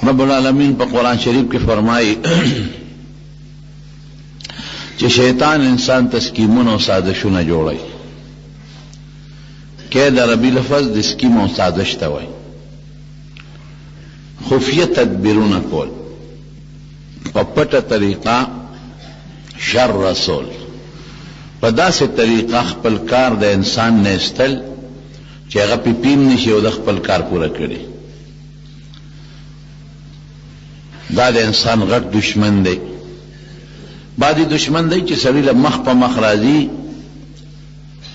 رب العالمین په قرآن شریف کې فرمایي چې شیطان انسان ته سکیمونه او سازشونه جوړوي. کې د عربي لفظ د سکیم او سازش ته وایي. خفیه تدبیرونه کول، په پټه طریقه شر رسول، په داسې طریقه خپل کار د انسان نه ایستل چې هغه پې پیم نشي او د خپل کار پوره کړي. دا د انسان غټ دشمن دی. بعضې دشمن دی چې سړي له مخ په مخ راځي،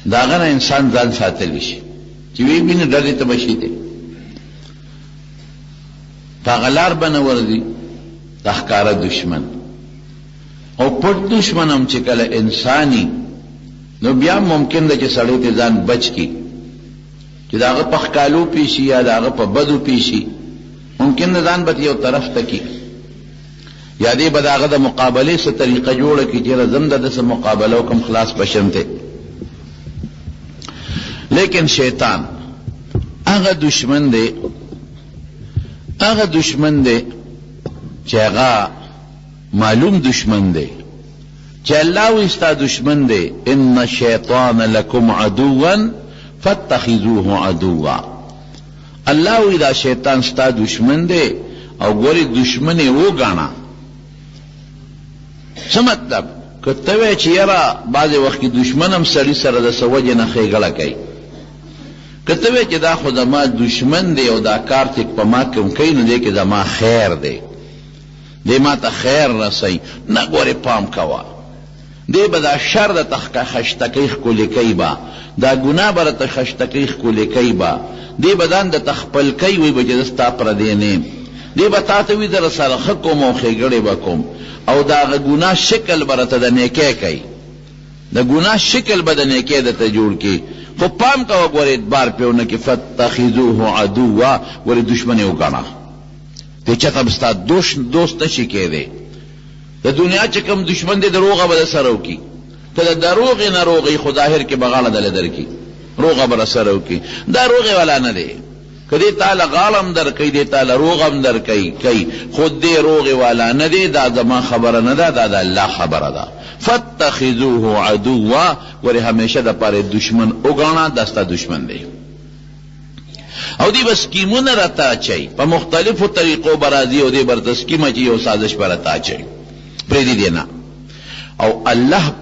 د هغه نه انسان ځان ساتلی شي چې ویې ویني ډلې ته به شي دی، په هغه لار به نه ورځي. دا ښکاره دشمن. او پټ دشمن هم چې کله انساني نو بیا ممکن ده چې سړی ته ځان بچ کی، چې د هغه په ښکالو پیشي یا د هغه په بدو پیشي. ممکن ده ځان به یو طرف ته کی، یا دې به د هغه د مقابلې څه طریقه جوړه کړي چې زم د څه مقابله وکړم خلاص بشم ته. لیکن شیطان هغه دشمن دی، هغه دشمن دی چې هغه معلوم دشمن دی، چې الله وی ستا دشمن دی. ان الشیطان لکم عدوا فاتخذوه عدوا. الله وی دا شیطان ستا دشمن دی او ګورې دشمن یې وګاڼه. څه مطلب؟ که ته وایې چې یاره بعضې وخت کې دشمن هم سړي سره د څه وجې نه ښېګړه کوي، که ته وایې چې دا خو زما دشمن دی او دا کار چې په ما کوم کوي نو دی کې زما خیر دی، دی ما ته خیر رسوي، نه ګورې پام کوه، دی به دا شر درته خشتکۍ ښکلې کوي به، دا ګناه به راته خشتکۍ ښکلې کوي به، دی به ځان درته خپل کوي، وایي به چې زه ستا پردی نه یم، دی به تا ته وي در سره ښه کوم او ښېګړې به کوم، او د هغه ګناه شکل به راته د نیکۍ کوي، د ګناه شکل به د نیکۍ درته جوړ کړي. خو پام کوه ګورې اعتبار پرې ونه کړي. فاتخذوه عدوا، ګورې دشمن یې وګڼه. دی چاته به ستا دوست نشي کېدی. د دنیا چې کوم دشمن دی دروغه به در سره وکړي، که د دروغې نه روغې خو ظاهر کې به غاړه دله درکړي، روغه به رسره وکړي. دا روغې والا نه دی، که دی تاله غاړه هم در کوي، دی تاله روغ هم در کوي، خو دی روغې والا نه دی. دا زما خبره نه ده، دا د الله خبره ده. فاتخذوه عدوا، ورې همیشه د پاره دشمن وګاڼه، دا ستا دشمن دی. او دی به سکیمونه راته اچوي، په مختلفو طریقو به راځي او دی به راته سکیم اچوي او سازش به راته اچوي، پرېږدي دی نه. او الله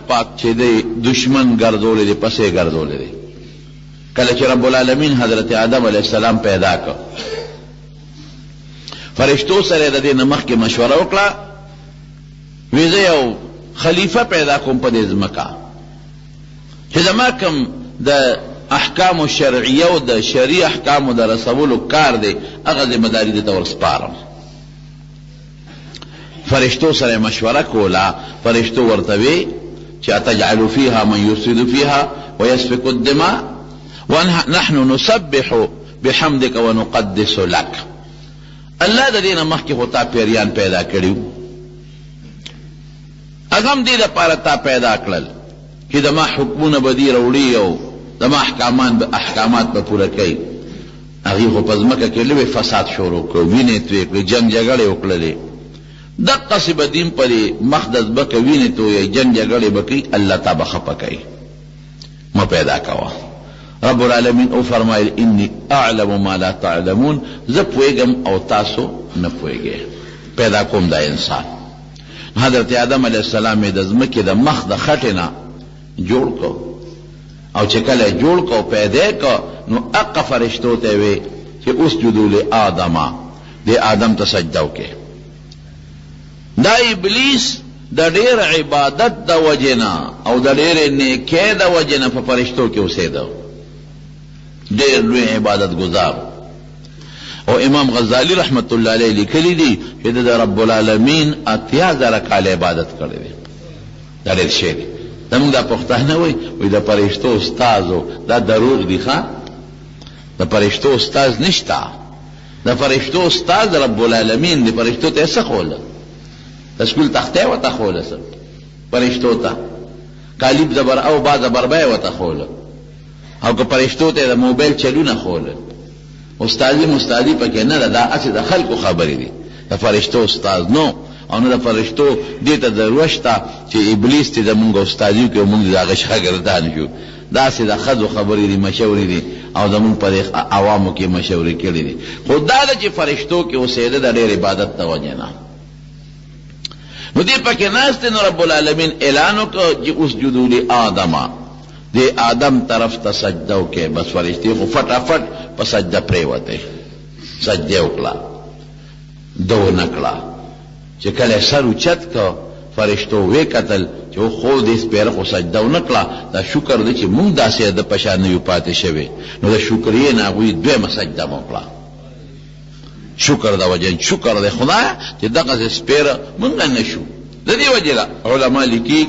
پاک چې دی دشمن ګرځولی دی، پسې ګرځولی دی. کله چې رب العالمین حضرت آدم علیه السلام پیدا کړ، فرشتو سره د دې نه مخکې مشوره وکړه، وی زه یو خلیفه پیدا کوم په دې ځمکه چې زما کوم د احکام شرعیه او د شرعي احکامو د رسولو کار دی، هغه ذمهداري دې ته ورسپارم. فرشتو سره مشوره کوله، فرشتو ورته وی چې اتجعل فیها من یفسد فیها ویسفک الدماء ونحن نسبح بحمدک ونقدس لک. الله د دې نه مخکې خو تا پیریان پیدا کړي، هغه هم دې دپاره تا پیدا کړل چې زما حکمونه به دې راوړي او زما احکامات به پوره کوي. هغې خو په ځمکه کې لوی فساد شروع کړو، وینې تویې کړې، جنګ جګړې وکړلې. دقسې به دین پرې مخ د ځمکه وینې تویې، جنګ جګړې به کوي، الله تا به خفه کوي. مه پیدا کوه. رب العالمین او فرمایل انی اعلم ما لا تعلمون، زه پوهېږم او تاسو نه پوهېږئ. پیدا کوم دا انسان. حضرت آدم علیه السلام یې د ځمکې د مخ د خټې نه جوړ کو، او چې کله جوړ کو پیدا کو نو اقا فرشتو ته وی چې اسجدوا لآدم، دې آدم ته سجده وکړي. دا ابلیس د ډېر عبادت د وجې نه او د ډېرې نیکۍ د وجې نه په فرشتو کې اوسېده، ډېر لوی عبادت گزار. او امام غزالی رحمت الله علیه لیکلی دی چې د رب العالمین 80,000 کاله عبادت کړی دی. دا ډېر شی دی. زموږ دا پښتانه وایي د فرشتو استازو، دا دروغ دی. ښه، د فرشتو استاز نشته، د فرشتو استاز رب العالمین دی. فرشتو ته څه خوله؟ د سکول تختې ورته خوله، فرشتو ته کالیب زبر او با زبر به ورته خوله، او که فرشتو ته د موبایل چلونه خوله، استادی مستادی پکې نه ده، دا هسې د خلکو خبرې دي، د فرشتو استاد نو، او نه د فرشتو دې ته ضرورت شته چې ابلیس ته زمونږ استادي وکړي او مونږ د هغه شاګردان شو. داسې د ښځو خبرې دي، مشورې دي، او زمونږ په عوامو کې مشورې کړي دي. خو دا ده چې فرشتو کې اوسېده د ډېر عبادت ته وجه نه. نو دې پکې ناست دی، نو رب العالمین اعلان وکړ چې اسجدوا لآدم، دې آدم طرف ته سجده وکړئ. بس فرشتې خو فټافټ په سجده پرېوتې، سجده وکړه، ده ونه کړه. چې کله سر اوچت کړ فرشتو وې کتل چې خو دې سپېره خو سجده ونه کړه، دا شکر دی چې مونږ داسې د په شان نه یو پاتې شوي. نو د شکریې نه هغوی دویمه سجده مو کړه. شکر د وجه شکر دی خدایه چې دغسې سپېره مونږ نه شو. د دې وجې نه علما لیکي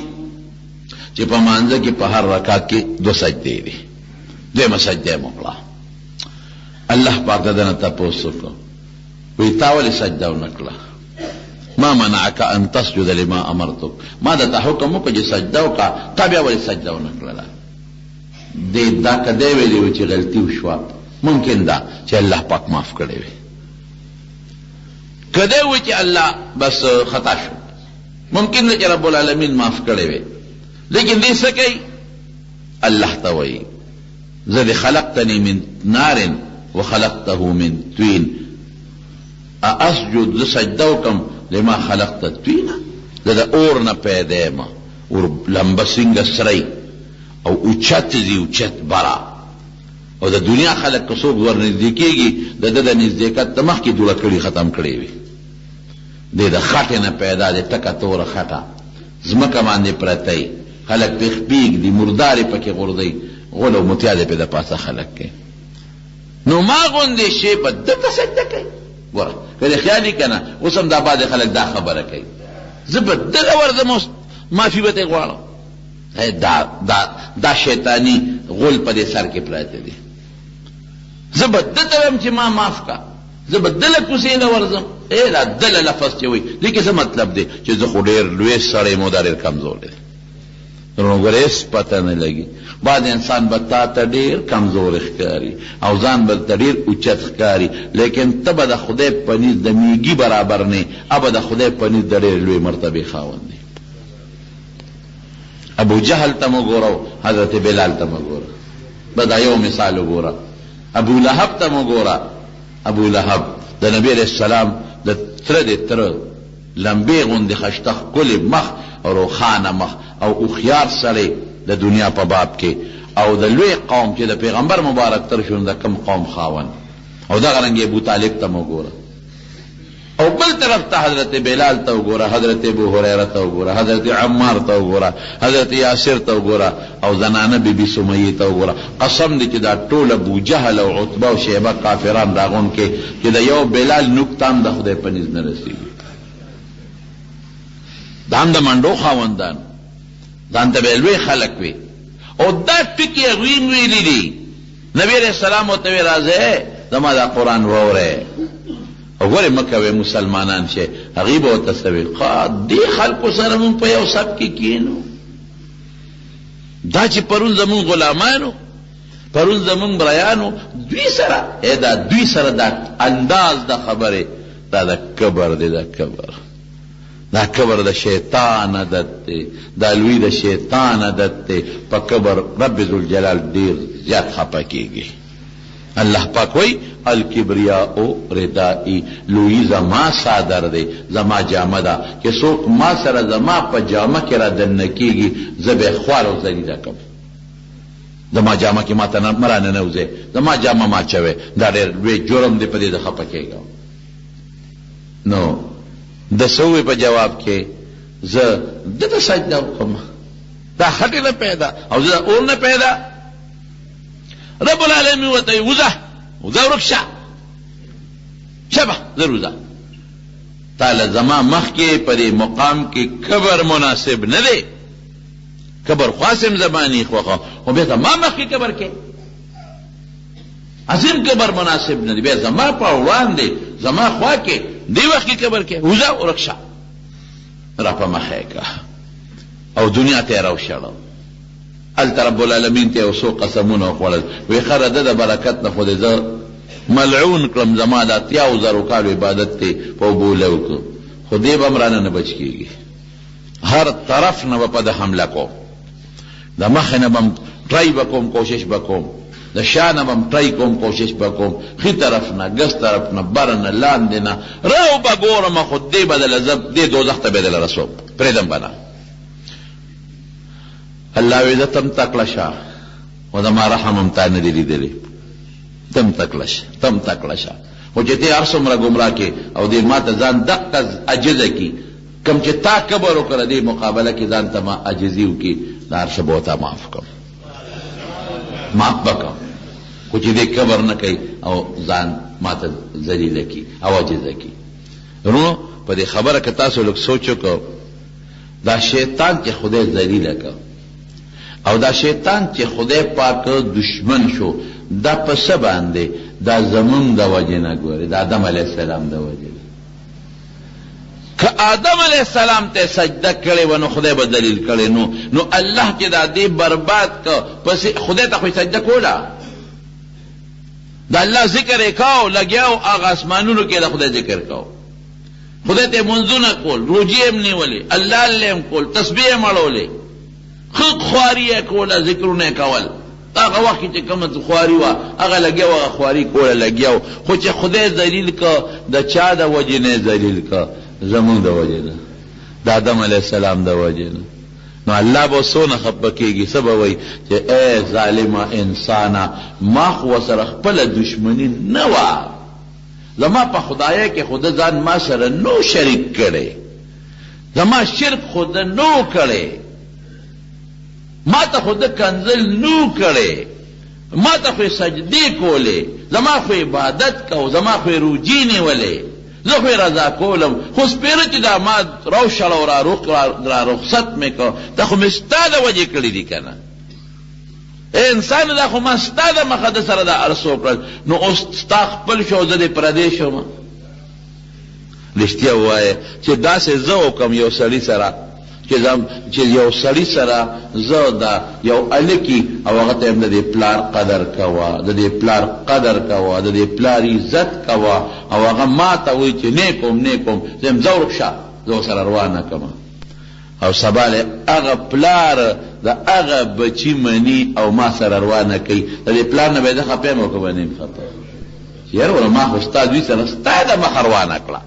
چې په مانځه کې په هر رکعت کې 2 سجدې دي، دویمه سجده مو کړه. الله پاک د نه تپوس وکړ، وی تا ولې سجده ونه کړه؟ ما منعك ان تسجد لما امرتك، ما د ته حکم وکړ چې سجده وکړه، تا بیا ولې سجده ونه کړله؟ دې دا کدی ویلي و چې غلطي وشوه، ممکن ده چې الله پاک معاف کړی وي. کدی و چې الله بس خطا شو، ممکن ده چې رب العالمین معاف کړی وي. لیکن دې څه کوي؟ الله ته وایي زه دې خلقتني من نار وخلقته من طين، اسجد سجده وکم لما خلقت طینا، زه د اور نه پیدا یم، اور لمبه څنګه سری او اوچت دي، اوچت برا. او د دنیا خلق که څوک ور نږدې کېږي د ده د نږدېکت ته مخکې دوړه کړي ختم کړی وي. دی د خټې نه پیدا دی، تکه توره خټه ځمکه باندې پرتی، خلق پې خپېږدي، مردارې پکې غورځوي، غول او متیا دی پې د پاسه خلق کوي. نو ما غوندې شی په ده ته سجده کوي. ګوره که دې خیالي که نه، اوس هم دا بعضې خلک دا خبره کوي، زه به دغه ورځم اوس معافي به ترې غواړم. دا شیطاني غول په دې سر کې پراته دي. زه به ده ته وایم چې ما معاف کا، زه به دله کوڅې له ورځم. دا دله لفظ چې وایي لیکې څه مطلب دی؟ چې زه خو ډېر لوی سړی یم او دا ډېر کمزوری دی. نو ګوره هېڅ پته نه لګي. بعد انسان به تا ته ډېر کمزور ښکاري او ځان به ته ډېر اوچت ښکاري، لیکن ته به د خدای په نزد د میږي برابر نه، ابه د خدای په نزد د ډېر لوی مرتبې خاوند دی. ابو جهل ته مو ګوره، حضرت بلال ته مو ګوره، به دا یو مثال وګوره. ابو لهب ته مو ګوره، ابو لهب د نبي علیه السلام د تره د تره لمبې غوندې خشته ښکلې مخ او روښانه مخ او هوښیار سړی د دنیا په باب کې، او د لوی قوم چې د پیغمبر مبارک تر شو د کم قوم خاون، او دغه رنګ ابو طالب ته مو ګوره. او بل طرف ته حضرت بلال ته وګوره، حضرت ابو هریره ته وګوره، حضرت عمار ته وګوره، حضرت یاسر ته وګوره، او زنانه بیبي سمیه ته وګوره. قسم دی چې دا ټول ابو جهل او عتبه او شیبه کافران راغون کې چې د یو بلال نوک ته هم د خدای په نزد نه رسېږي. دا هم د منډو خاوندان، ځان ته به لوی خلک وي. او دا ټکي هغوی ویلي دي، نبي علیه السلام ورته ویې راځئ زما دا قرآن واورئ. او ګورې مه کوئ مسلمانان چې هغوی به ورته څه ویل، دې خلکو سره مونږ په یو صف کې کښېنو، دا چې پرون زمونږ غلامانو، پرون زمونږ برایانو، دوی سره دا دوی سره دا انداز د خبرې دا د کبر دی، دا کبر، دا کبر د شیطان عادت دی، دا لوی د شیطان عادت دی. په کبر رب ذوالجلال ډېر زیات خفه کېږي. الله پاک وایي الکبریاء ردائی، لوی زما صادر دی، زما جامه ده، چې څوک ما سره زما په جامه کې را دننه کېږي زه به یې خوار او ذلیله کړم. زما جامه کې ما ته مه را ننوځئ، زما جامه ما اچوئ، دا ډېر لوی جرم دی، په دې زه خفه کېږم. نو د څه ووایي په جواب کې؟ زه ده ته سجده وکړم، دا خټې نه پیدا او زه اور نه پیدا. رب العالمین ورته وایي وځه ورک شه، شبه زر وځه، تا له زما مخکې په دې مقام کې کبر مناسب نه دی. کبر خاصم زمانی خوخه، خو بیا زما مخکې کبر کې عظیم کبر مناسب نه دی. بیا زما په وړاندې زما خوا کې دی وخت کې کبر کې وځه ورک شه، را په مخه یې کړه او دنیا ته یې راوشړه. هلته رب العالمین ته یو څو قسمونه وخوړل، وایي ښه د برکت نه خو دې زه ملعون کړم زما د 80,000 کالو عبادت ته په بوله وکړو خو دې به هم رانه نه بچ کېږي هر طرف نه به په ده حمله کوم د مخې نه به هم ټرای به کوم کوشش به کوم د شا نه به هم ټرای کوم کوشش به کوم ښي طرف نه ګس طرف نه بره نه لاندې نه رو به ګورم خو دې به دله زه دې دوزخ ته به دله رسوم پرېږدم به نه الله وی زه تم تکړه شه خو زما رحم هم تا نه دی لیدلی تم تکړه شه تم تکړه شه خو چې ته هر څومره ګمراه کې او دې ما ته ځان دقه عجزه کي کم چې تا کبر وکړه دې مقابله کې ځان ته ما عجزي وکړي دا هر څه به ورته معاف کړم معاف به کړم خو چې دې کبر نه کوي او ځان ما ته ذلیله کړي او عجزه کړي ورونو په دې خبره که تاسو لږ سوچ وکړو دا شیطان چې خدای ذلیله کړ او دا شیطان چې خدای پاک دشمن شو دا په څه باندې دا زمون د وجې نه ګورې د آدم علیه السلام د وجې که آدم علیه السلام ته سجده کړې و نو خدای به دلیل کړی نو الله چې دا دې برباد که پس خدای ته خو سجده کوله د الله ذکر یې کو لګیاو هغه اسمانونو کې د خدای ذکر کو خدای ته منځونه کول روجې هم نیولې الله لې هم کول تسبیح هم اړولې خود خواری یې کوله ذکرونه یې کول هغه وخت چې کومه خواري وه هغه لګیاو هغه خواري کوله لګیاو خو چې خدای ذلیل که د چا د وجې نه ذلیل که زمون د وجې نه د آدم علیه السلام د وجې نه نو الله به څونه خفه کېږي څه به وایي چې ای ظالمه انسانه ما خو ورسره خپله دشمني نه وه زما په خدایه کې خو ده ځان ما سره نو شریک کړی زما شرک خو ده نو کړی ما ته خو ده کنزل نو کړی ما ته خو سجدې کولې زما خو عبادت کو زما خو روجې نیولې زه خو رضا کولم خو سپېره چې دا ما روشړ او را رخصت مې کو دا خو مې ستا د وجې کړي دي که نه انسان دا خو ما ستا د مخه د سره دا ارس وکړل نو اوس ستا خپل شو زه دې پردی شوم رښتیا ووایه چې داسې زه وکړم یو سړي سره چې یو سړي سره زه دا یو هلکي او هغه ته هم د دې پلار قدر کوه د دې پلار قدر کوه د دې پلار عزت کوه او هغه ما ته وایي چې نیکوم زه یم ځه ورکشه زه ورسره روانه کړم او سبا له هغه پلار د هغه بچي مني او ما سره روانه کوي د دې پلار نه به زه خفه یم او که به نه یم خفه یاره وله ما خو ستا دوی سره ستا د مخه روانه کړه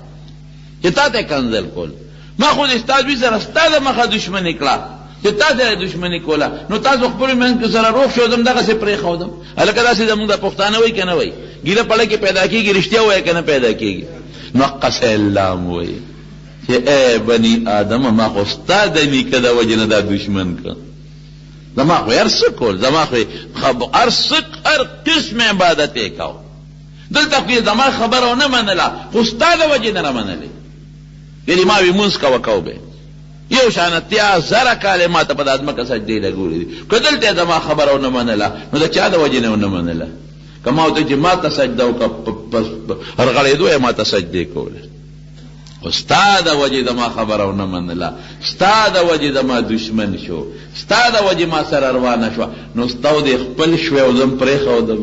چې تا ته کنزل کول ما خو د ستا دوی سره ستا د مخه دشمني کړه چې تا سره دشمني کوله نو تاسو خپلو منځ کې سره روغ شودم دغسې پرېښودم هلکه داسې زمونږ د پښتانه وایي که نه وایي ګیله پړه کې پیدا کېږي رښتیا وایه که نه پیدا کېږي نو قصه اللام وایي چې ای بني آدمه ما خو ستا د نیکه د وجې نه دا دشمن کړه زما خو هر څه کول زما خو هر قسم عبادت یې کو دلته خو یې زما خبره ونه منله خو ستا د وجې نه رامنلې یعنې ما وی مونځ کوه کو به یو شان 10,000 کاله ما ته په د ځمکه سجدې لګولې دي که دلته یې زما خبره ونه منله نو د چا د وجې نه ونه منله که ما ورته چې ما ته سجده وکړه هرغړېدو یې ما ته سجدې کولې خو ستا د وجې زما خبره ونه منله ستا د وجې زما دشمن شو ستا د وجې ما سره روانه شوه نو ستا دې خپل شوې او زم پرېښودم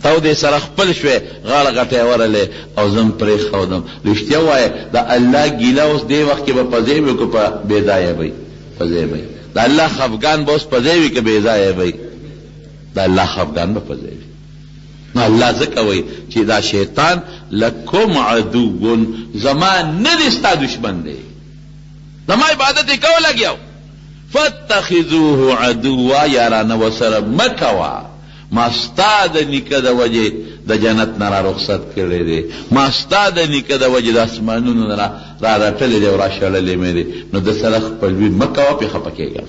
تو دې سره خپل شوې غاړه غټه ورلې او زم پرېښودم رښتیا وایه د الله ګیله اوس دې وخت کې به په ځای وي که په بې ځایه وي په ځای وي د الله خفګان به اوس په ځای وي که بې ځایه وي د الله خفګان به په ځای وي نو الله ځکه وایي چې دا شیطان لکم عدو زما نه دی ستا دشمن دی زما عبادت یې کوه لګیاو فاتخذوه عدوا یارانه ورسره مه کوه ما ستا د نیکه د وجې د جنت نه را رخصت کړی دی ما ستا د نیکه د وجې د اسمانونو نه را رټلی دی او را شړلی مې دی نو د سره خپلوي مه کوه پې خفه کېږه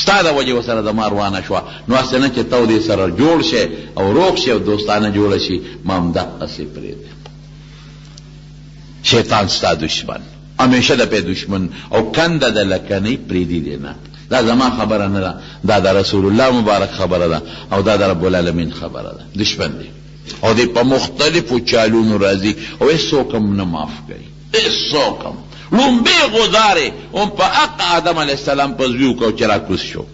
ستا د وجې ورسره زما روانه شوه نو هسې نه چې تو دې سره جوړ شي او روغ شي او دوستانه جوړه شي ما همدقسې پرېږدم شیطان ستا دشمن همیشه د پې دشمن او کنده د لکنۍ پرېږدي دی نه دا زما خبره نه ده دا د رسول الله مبارک خبره ده او دا د رب العالمین خبره ده دشمن دی او دی په مختلفو چالونو راځي او هېڅوک هم نه معاف کوي هېڅوک هم لومبې غذارې هم په حق آدم علیه السلام په زوی وکړو چې راکوز شو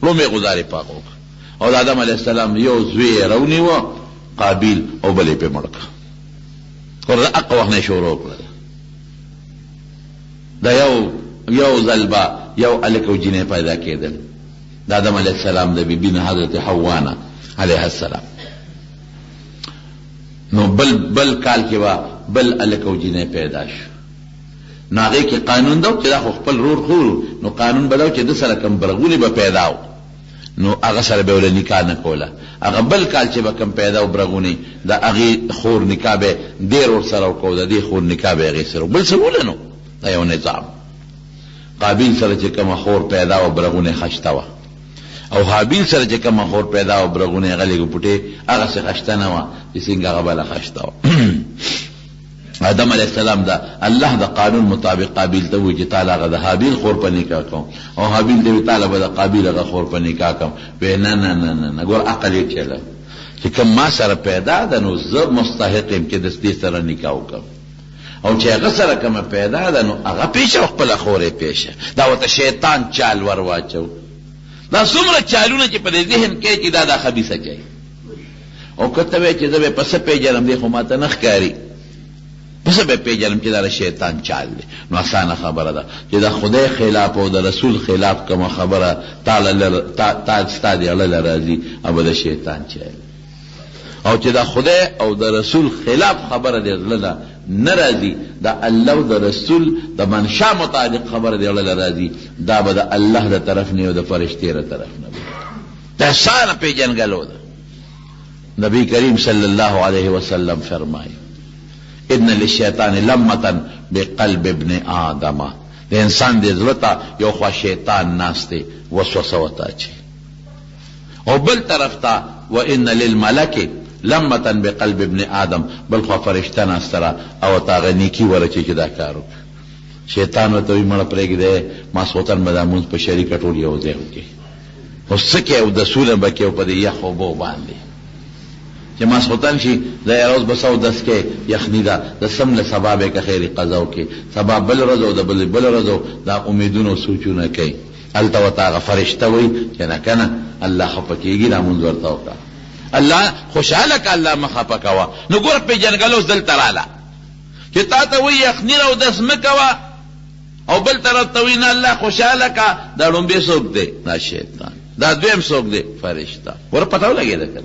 لومبې غذارې په هغه وکړه او د آدم علیه السلام یو زوی یې راونیوه قابیل او بلې پې مړ کړه. ورته اقا وخت نه شروع کړه. دا یو ځل به یو هلک او جینۍ پیدا کېدل، د آدم علیه السلام د بیبي نه حضرت حوا نه علیه السلام. نو بل کال کې به بل هلک او جینۍ پیدا شو. نو هغې کې قانون ده چې دا خو خپل رور خور، نو قانون به ده چې ده سره کم برغونې به پیدا و، نو هغه سره به وله نکاح نه کوله. هغه بل کال چې به کم پیدا و برغونې، د هغې خور نکاح به دې رور سره وکړو، د دې خور نکاح به هغې سره بل څه وله. نو دا یو نظام. قابیل سره چې کومه خور پیدا و برغونې خشته وه، او حابیل سره چې کومه خور پیدا و برغونې هغه لږ پټې هغسې خشته نه وه چې څنګه هغه بله خشته وه. آدم علیه السلام دا الله د قانون مطابق قابیل ته وایي چې تعالی هغه د حابیل خور په نکاح کوم، او حابیل ته وایي تعالی به د قابیل هغه خور په نکاح کوم. وایي نه نه نه نه، ګور عقل یې چله چې کوم ما سره پیدا ده نو زه مستحق یم چې د دې سره نکاح وکړم، او چې هغه سره کومه پیدا ده نو هغه پیشه او خپله خور یې پیشه. دا ورته شیطان چال ور واچو. دا څومره چالونه چې په دې ذهن کې چې دا خبیثه کوي. او که ته وایې چې زه به پسه پیژنم، دی خو ما ته نه ښکاري، پس به پیژنم چې دا شیطان چال دی. نو اسانه خبره ده چې د خدای خلاف او د رسول خلاف کومه خبره تا ستا دی اړه راځي، او به د شیطان چال. او چې د خدای او د رسول خلاف خبره دی اړه نه راځي، د الله او د رسول د منشا مطابق خبره دی اړه راځي، دا به د الله د طرف نه او د فرشتې د طرف نه وي. دا اسانه پیژنګلو ده. نبی کریم صلی الله علیه وسلم فرمایي ان للشیطان لمتن بقلب ابن آدم، د انسان د زړه ته یو خوا شیطان ناست دی وسوسه ورته اچوي. او بل طرف ته وان للملک لمتن بقلب ابن آدم، بل خوا فرشته ناسته ده او ورته هغه نیکي ورچوي چې دا کار وکړي. شیطان ورته وایي مړه پرېږدی، ماسخوتن به دا مونځ په شریکه ټول یو ځای وکړي، خو څه کوې اودسونه به کوې او په دې یخ اوبو باندې چې ماسخوتن شي د یاره اوس بس اودس کې یخني ده، د سم له سبا به که خیري قضا وکړي، سبا بل ورځ او د بل ورځ دا امیدونه او سوچونه کوي. هلته ورته هغه فرشته وایي چې نه که نه الله خفه کېږي، دا مونځ ورته وکړه، الله خوشحاله که، الله مه خفه کوه. نو ګوره پېژنګلو اوس دلته راله چې تا ته وایي یخني را اودس مه کوه، او بل طرف ته وایي نه الله خوشحاله که. دا لومبې څوک دی؟ دا شیطان. دا دویم څوک دی؟ فرشته. ګوره پته ولګېده که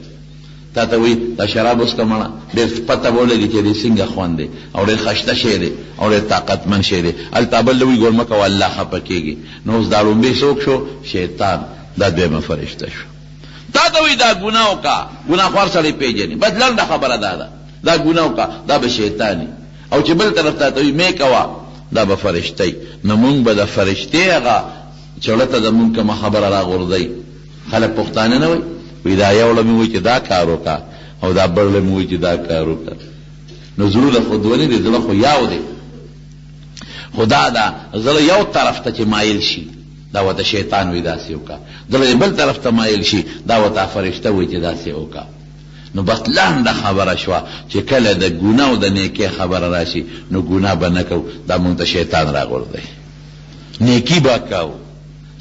تا ته وایي دا شراب اوس که مړه ډېر پته به ولګي چې دې څنګه خوند دی، او ډېر خشته شی دی، او ډېر طاقتمند شی دی. هلته بل وایي ګور مه کوه الله خفه کېږي. نو اوس دا لومبې څوک شو؟ شیطان. دا دویمه فرشته شو. تا ته وایي دا ګناه وکړه، ګناهخوار سړی پېژني، بس لنډه خبره دا ده، دا ګناه وکړه، دا به شیطاني. او چې بل طرف ته وایي مې کوه، دا به فرشته. نو مونږ به د فرشتې هغه چړه ته زمونږ کومه خبره راغورځوي. خلک پښتانه نه وایي وی دا یو له مې وایي چې دا کار وکړه، او دا بل له مې وایي چې دا کار وکړه. نو زړونه خو دوه نه دي، زړه خو یو دی، خو دا زړه یو طرف ته چې مایل شي دا ورته شیطان وایي داسې وکړه، زړه بل طرف ته مایل شي دا ورته فرشته وایي چې داسې وکړه. نو بس لنډه خبره شوه چې کله د ګناه او د نیکۍ خبره راشي نو ګناه به نه کوو، دا مونږ ته شیطان راغورځوي. نیکي به کوو،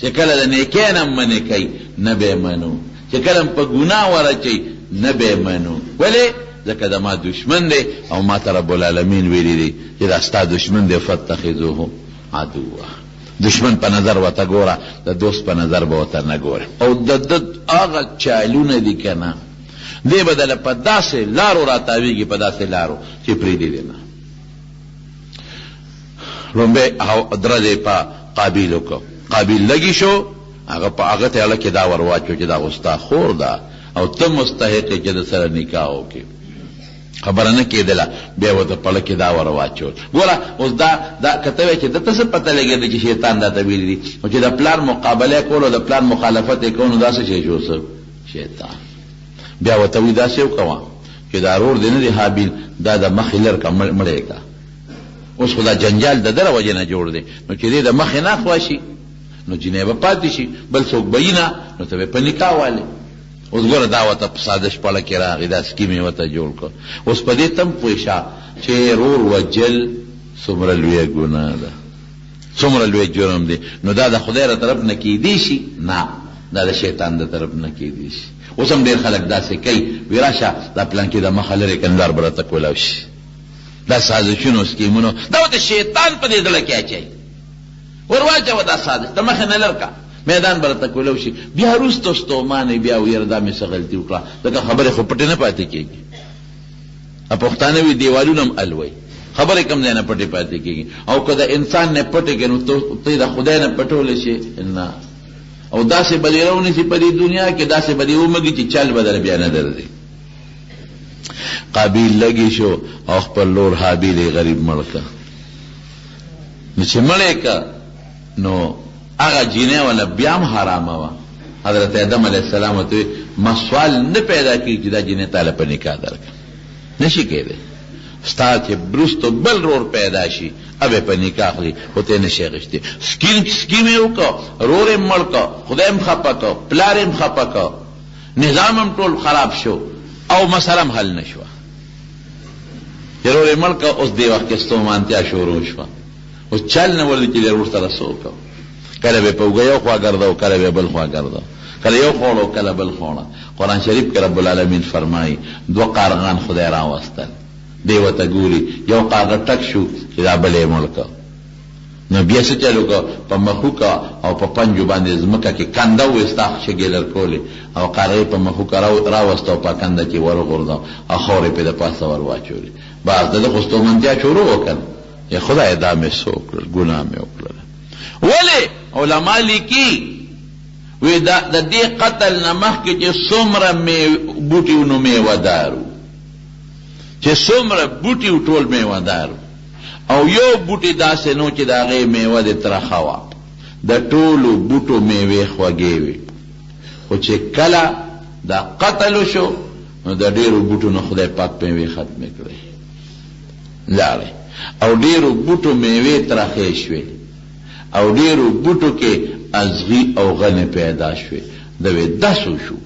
چې کله د نیکۍ نه منې کوي نه به یې منو، چې کله په ګناه ورچوي نه به یې منو. ولې؟ ځکه د ما دشمن دی، او ما ته رب العالمین ویلی دی چې دا ستا دشمن دی فاتخذوه عدوه. دشمن په نظر ورته ګوره، د دوست په نظر به ورته نه ګوره. او د هغه چالونه دي که نه، دی به دله په داسې لارو راتاویږي، په داسې لارو چې پرېږدي دی نه. لومبی درد یې په قابیل وکړو. قابیل لګي شو، هغه ته هلکې دا ور واچو چې دا خو ستا خور ده او ته مستحق یې چې د سره نکاح وکړې. خبره نه کېدله، بیا ورته په لکې دا ور واچول. ګوره اوس دا که ته وایې چې ده ته څه پته لګېده چې شیطان دا ته ویلي دي، او چې د پلار مقابله یې کول او د پلار مخالفت یې کول، نو دا څه شی شو؟ څه شیطان. بیا ورته وایي داسې وکوه چې دا رور دی نه دی حابیل، دا د مخې لر که مړی که. اوس خو دا جنجال د ده له وجې نه جوړ دی، نو چې دی د مخې نه خوا شي نو جنۍ به پاتې شي، بل څوک به یي نه، نو ته به په نکاح والې. اوس ګوره دا ورته په ساده شپړه کې راغی، دا سکیم یې ورته جوړ کړ. اوس په دې تم پوه شه چې رور وجل څومره لویه ګناه ده، څومره لوی جرم دی. نو دا د خدای له طرف نه کېدی شي؟ نه، دا د شیطان د طرف نه کېدی شي. اوس هم ډېر خلک داسې کوي وی راشه دا پلان کې د مخه لرې کړه لار به راته کولاو شي دا سازشونو سکیمونو دا ورته شیطان په دې زړه کې اچوي ور واچوه دا سازش د مخه نه لر کا میدان به راته کولاو شي بیا وروسته ستومانې بیا ویره دا مې څه غلطي وکړه ځکه خبرې خو پټې نه پاتې کېږي پښتانه وي دیوالونه هم الوي خبرې کم ځای نه پټې پاتې کېږي او که د انسان نه پټې کړي نو ته د خدای نه پټولی شي نه او داسې به دې راونیسي په دې دنیا کې داسې به دې ومږي چې چل به در بیا نه درځي قابیل لګي شو او خپل لور حابیل یې غریب مړ کړه نو چې مړ یې کړه نو هغه جینۍ والا بیا هم حرامه وه حضرت آدم علیه السلام ورته ما سوال نه پیدا کړي چې دا جینۍ تاله په نکاح درکړه نشي کېدی ستا چې بروستو بل رور پیدا شي ابې په نکاح اخلي خو ته نشي اخیستی سکیم یې وکړه رور یې مړ کړه خدای هم خفه کړه پلار یې هم خفه کړه نظام هم ټول خراب شو او مسله هم حل نه شوه چې رور یې مړ کړه اوس دې وخت کې ستومانتیا شروع شوه اوس چل نه ولې چې رور سره څه وکړه کله به په اوږه یو خوا ګرځو کله به بل خوا ګرځو کله یو خوړو کله بل خوړه قرآن شریف کې رب العالمین فرمایي دوه قارغان خدای راوستل دی ورته ګوري یو قارغه ټک شو چې دا بل یې مړ کړ نو بیا څه چل وکړه په مخوکه او په پنجو باندې ځمکه کې کنده وویسته شګې لرکولې او قارغې په مخوکه راوسته او په کنده کې ورغورځاو او خاورې پرې د پاسه ور واچولې بس د خو ستومانتیا شروع وکړ یا خدای دا مې څه وکړل ګناه مې وکړله ولې علما لیکي وی د دې قتل نه مخکې چې څومره بوټي نو میوهدارو چې څومره بوټي ټول میوهدارو او یو بوټي داسې نو چې د هغې میوه دې ترخه وه د ټولو بوټو میوې خوږې وې خو چې کله دا قتل وشو نو د ډېرو بوټو نه خدای پاک میوې ختمې کړې لاړې او ډېرو بوټو میوې ترخې شوې او ډېرو بوټو کې ازغي او غنې پیدا شوې دوی داسو شو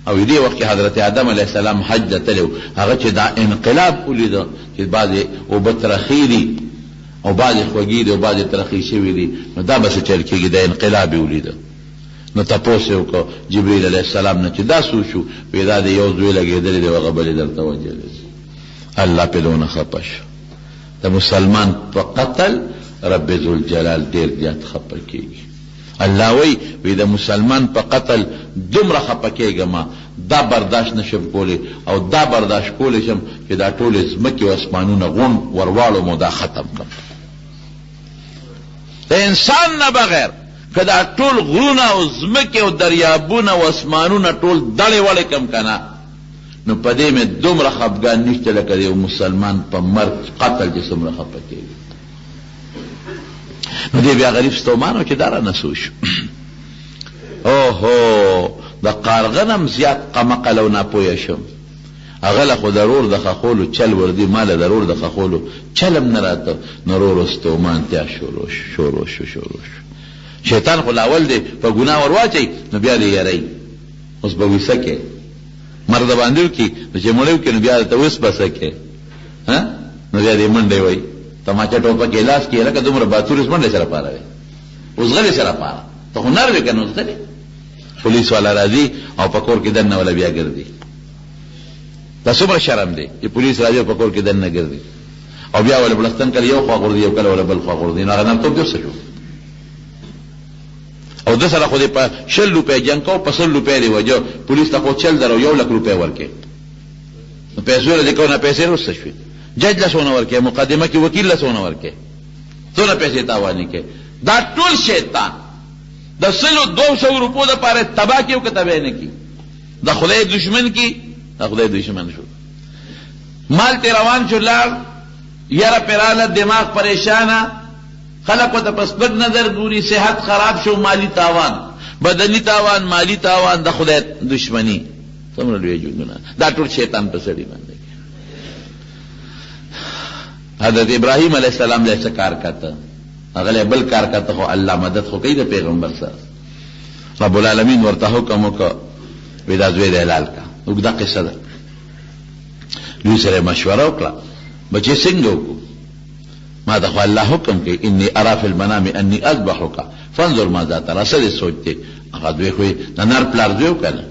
او دې وخت کې حضرت آدم علیه السلام حج ته تللی هغه چې دا انقلاب ولیده چې بعضې اوبه ترخې دي او بعضې خوږې دي او بعضې ترخې شوي دي نو دا به څه چل کېږي دا انقلاب یې ولیده نو تپوس یې وکړه جبریل علیه السلام نه چې دا څه شو وی دا د یو زوی لګېدلی دی هغه بلې درته وجلی الله پې دونه خفه شو د مسلمان په قتل رب ذوالجلال ډېر زیات خفه کېږي الله وی د مسلمان په قتل دومره خفه کېږم دا برداشت نشم کولی او دا برداشت کولی شم چې دا ټولې ځمکې او اسمانونه غونډ ورواړو مو دا ختم کړم د انسان نه بغیر که دا ټول غرونه او ځمکې او دریابونه او اسمانونه ټول دړې وړې کم که نه نو په دې مې دومره خفګان نشته لکه د یو مسلمان په مرګ قتل چې څومره خفه کېږي نو دی بیا غریب ستومان و چې دا را نسو شو اوهو د قارغه نه هم زیات قمقل او ناپویه شم هغه له خو ضرور د خخولو چل وردي ما له ضرور د خخولو چل هم نه راته نو ورو ستومانتیا شروع شو شیطان خو لاول دی په ګناه ور واچوي نو بیا دې یری اوس به ویسه کې مرد باندې وکړي نو چې مړی وکړي نو بیا درته اوس به څه کې نو بیا دې منډی وایي تماچا ټوپک کې لاس کې لکه دومره باتورس منډې سره پاره وي اوس غلې سره پاره ته خو نر وې که نو اوس غلې پولیس والا راځي او په کور کې دننه ولا بیا ګرځي دا څومره شرم دی چې پولیس راځي او په کور کې دننه ګرځي او بیا ولا بلستان کله یو خوا غورځي او کله ولا بل خوا غورځي نو هغه نرتوب دې څه شو او د سره خو دې په 100 روپۍ جنګ کو په 100 روپۍ دی وجو پولیس ته خو 1 درو 1 لک روپۍ ورکې نو پیسې له کو نه پیسې وروسته شوې جج له سونه ورکې مقدمه کې وکیل له سونه ورکې څونه پیسې تاوانې کې دا ټول شیطان د 200 روپو د پاره تباہ کیو که تباہ نه کی د خدای دشمن کی د خدای دشمن شو مال ته روان شو لار یاره پراله دماغ پریشانه خلق ته پسپک نظر ګوري صحت خراب شو مالی تاوان بدنی تاوان مالی تاوان د خدای دشمنی څومره لوی جنونه دا ټول شیطان په سړي باندې حضرت ابراهیم علیہ السلام له څه کار کاته هغه بل کار کاته خو الله مدد خو کوي د پیغمبر سره رب العالمین ورته حکم وکړ ودا زوی د حلال کا وګدا قصه ده دوی سره مشوره وکړه بچې څنګه وکړو ما ته خو الله حکم کوي انی ارى فی المنام انی اذبحک فانظر ماذا ترى سره سوچته هغه دوی خو د نر پلار دیو کنه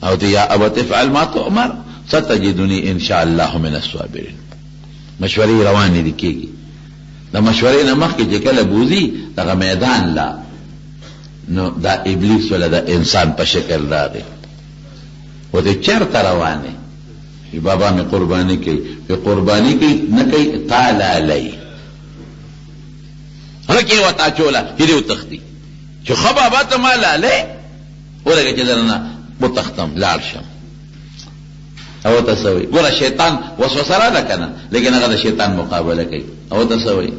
او ته یا ابت افعل ما تؤمر ستجدنی ان شاء الله من الصابرین. مشورې روانې دي کېږي. د مشورې نه مخکې چې کله بوزي دغه میدان لا نو دا ابلیس ولا دا انسان په شکل راغی و دې چېرته روانې بابا مې قرباني کوي په قرباني کوي نه کوي تعالی علی هلکې وتا چوله چې دې وتښتي چې ښه بابا ته ما لالی ولکه چې درنه وتښتم لاړ شم او ته څه وایي ګوره شیطان وسوسه راده که نه لیکن هغه د شیطان مقابله کوي او ته څه وایي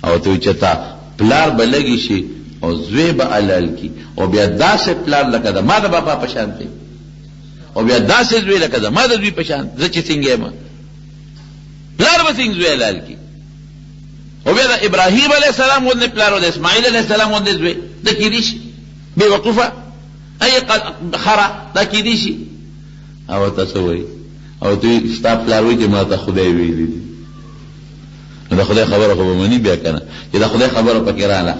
او ته وایي چې تا پلار به لګي شي او زوی به علال کی او بیا داسې پلار لکه د ما د بابا په شان دی او بیا داسې زوی لکه د ما د زوی په شان زه چې څنګه یم پلار به څنګه زوی علال کی او بیا د ابراهیم علیه السلام غوندې پلار او د اسماعیل علیه السلام غوندې زوی دا کېدی شي بې وقوفه ای خره دا کېدی شي او ته څه وایي او دوی ستا پلار وایي چې ما ته خدای ویلي دي نو د خدای خبره خو به مني بیا که نه چې د خدای خبره پکې راله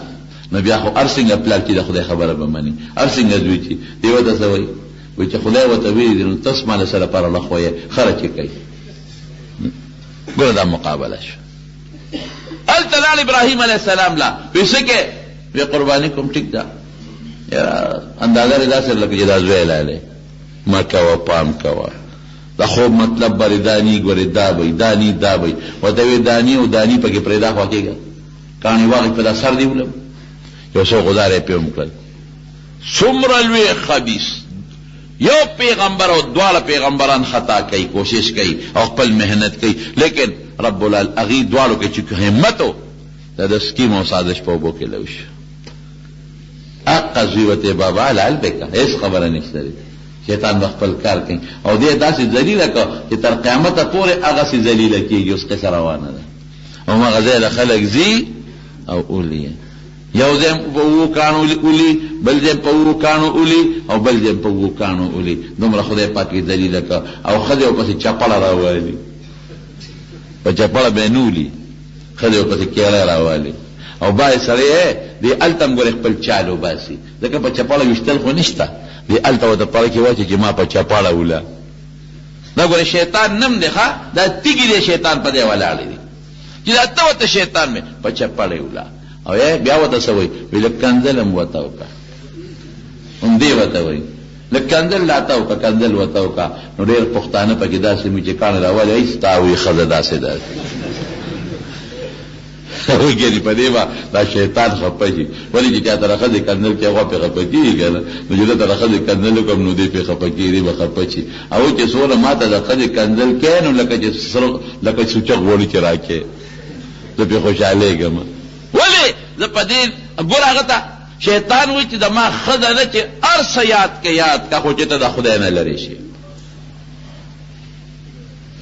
نو بیا خو هر څنګه پلار چې د خدای خبره به مني هر څنګه زوی چې دی ورته څه وایي وایي چې خدای ورته ویلي دي نو تاسو ما له سره پرله خو یې خره چې کوي ګوره دا مقابله شو هلته لاړ ابراهیم علیه السلام لا وایي څه کې وایي قرباني کوم ټیک ده اندازه دې داسې لکه چې دا زوی لالی ما کوه پام کوه دا خوب مطلب بری دانی ګورې دا بی دانی دا بی ورته وایي دانی او دانی پکې پرېږده خوا کېږه کاڼي واغې په دا سر دې ولم یو څو غزاره یې پې هم کړل څومره لوی خبیث یو پیغمبر او دواړه پیغمبران خطا کوي کوشش کوي او خپل محنت کوي لیکن رب العال هغې دواړو کې چې همت و دا د سکیم او سازش په اوبو کې لوش اقا زوی ورته بابا حلال به که هېڅ خبره نشته دی شیطان به خپل کار کوي او دې داسې ذلیله که چې تر قیامته پورې هغسې ذلیله کېږي اوس قصه روانه ده او هغه ځای له خلک ځي او اولي یو ځای په اوو کاڼو اولي بل ځای په اوو کاڼو اولي او بل ځای په اوو کاڼو اولي دومره خدای پاک یې ذلیله که او ښځې ورپسې چپړه راوالي په چپړه به یې نولي ښځې ورپسې کیله راوالي او باید سړی دې هلته هم ګورې خپل چال وباسي ځکه په چپړه ویشتل خو نشته دې هلته ورته پړه کې واچي چې ما په چپاړه وله دا ګوره شیطان نم دی ښه دا تیږي دی شیطان په دې ولاړې دي چې دا ته ورته شیطان مې په چپاړه یې وله او بیا ورته څه وایي وایي لږ کنځل هم ورته وکړه همدې ورته وایي لږ کنځل لاته وکړه کنځل ورته وکړه نو ډېر پښتانه پکې داسې وي چې کاڼه راولي هېڅ ستا وایي ښځه داسې وګوري په دې به دا شیطان خفه شي ولې چې چا ته ښځې کنځل کوي هغه پرې خفه کېږي که نه نو چې زه ته ښځې کنځل وکړم نو دې پرې خفه کېږي دې به خفه شي او چې څومره ما ته د ښځې کنځل کوي نو لکه سوچک غواړي چې راکړې زه پرې خوشحالېږم ولې زه په دې ګوره هغه ته شیطان وایي چې د ما ښځه نه چې هر څه یاد که یاد که خو چې ته د خدای نه لرې شي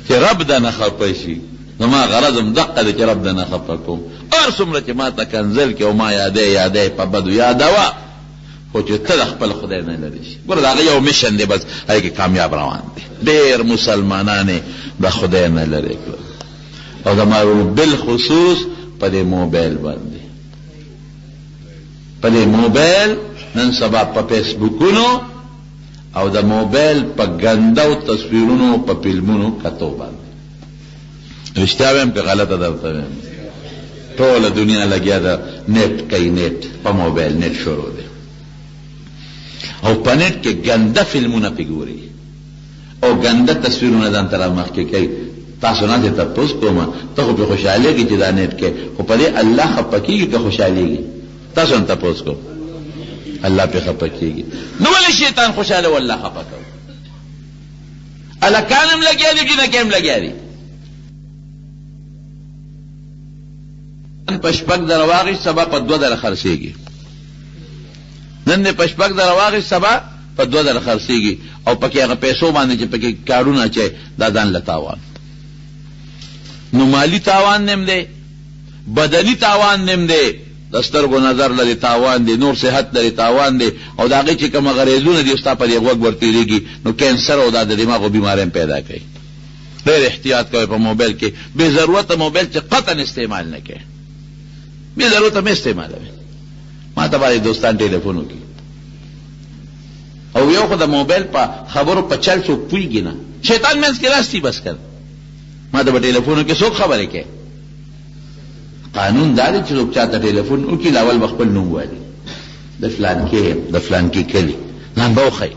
چې رب ده نه خفه شي نو ما غرضم دقه دی چې رب ده نه خفه کوم هر څومره چې ما ته کنځل کې او ما یادی په بدو یادوه خو چې ته د خپل خدای نه لرې شي ګوره د هغه یو میشن دی بس هغې کې کامیاب روان دی ډېر مسلمانان یې د خدای نه لرې کړل او زما بالخصوص په دې موبایل باندې په دې موبایل نن سبا په فیسبوکونو او د موبایل په ګندو تصویرونو په فلمونو کتو باندې رښتیا وایم که غلطه درته وایم ټوله دنیا لګیا ده نیټ کوي نیټ په موبایل نیټ شروع دی او په نیټ کې ګنده فلمونه پې ګوري او ګنده تصویرونه ځان ته رامخکې کوي تاسو نه دې تپوس کومه ته خو پې خوشحالېږي چې دا نیټ کې خو په دې الله خفه کېږي که خوشحالېږي تاسو هم تپوس کوم الله پې خفه کېږي نو ولې شیطان خوشحاله والله خفه کوي هلکان هم لګیا دي جنکې هم لګیا دي په شپږ زره واخیست سبا په 2000 خرڅېږي نن دې په شپږ زره واخیست سبا په 2000 خرڅېږي او پکې هغه پیسو باندې چې پکې کارونه اچوي دا ځان له تاوان نو مالی تاوان نیم دی بدني تاوان نیم دی د سترګو نظر لري تاوان دی نور صحت لري تاوان دی او د هغې چې کومه غریزونه دي ستا په دې غوږ ورتېرېږي نو کینسر او دا د دماغو بیمارۍ هم پیدا کوي ډېر احتیاط کوئ په موبایل کې بې ضرورته موبایل چې قطعا استعمال نه کوي بې ضرورته مې استعمالوي ما ته باندې دوستان ټلیفون وکړي او یو خو د موبایل په خبرو په چل څوک پوهېږي نه، شیطان منځ کې راستي بس کړ ما ته به ټلیفون وکړي څوک خبرې کوي. قانون دا دی چې څوک چاته ټلیفون وکړي اول به خپل نوم ووایي، د فلانکي کلي نام به وښیي،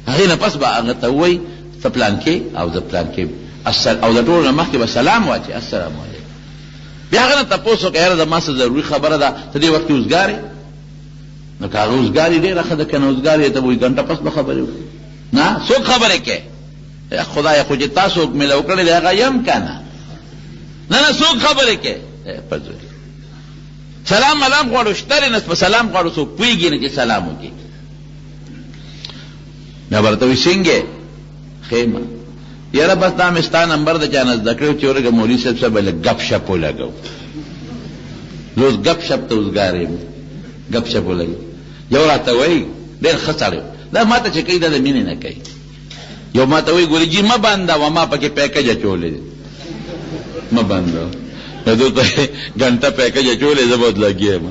هغې نه پس به هغه ته ووایي ته پلانکې او د پلانکې او د ټولو نه مخکې به سلام واچي السلام علیکم. بیا هغه نه تپوس وکړه یاره د ما څه ضروري خبره ده ته دې وخت کې اوزګار یې، نو که هغه اوزګار یې ډېره ښه ده که نه اوزګار یې ته به وایي ګنټه پس به خبرې وکړي. نه څوک خبرې کوي خدای خو چې تاسو ملو کړی دی هغه یم که نه نه څوک خبرې کوي سلام ملام غواړو شته نه په سلام غواړو څوک پوهېږي نه چې سلام وکړي. بیا به ورته وایي څنګه خیمه یاره بس دا مې ستا نمبر د چا نه زده کړی چې ورګه مولوي صاحب سره به لږ ګپ شپ ولګو زه اوس ګپ شپ ته اوزګار یم ګپ شپ ولګو. یو راته وایي ډېر ښه سړی دا ما ته چې کوي دا د مینې نه کوي. یو ما ته وایي ګورې جي مه بندوه ما پکې پیکج اچولی دی مه بندوه دو ته ګنټه پیکج اچولی زه به لګیا یم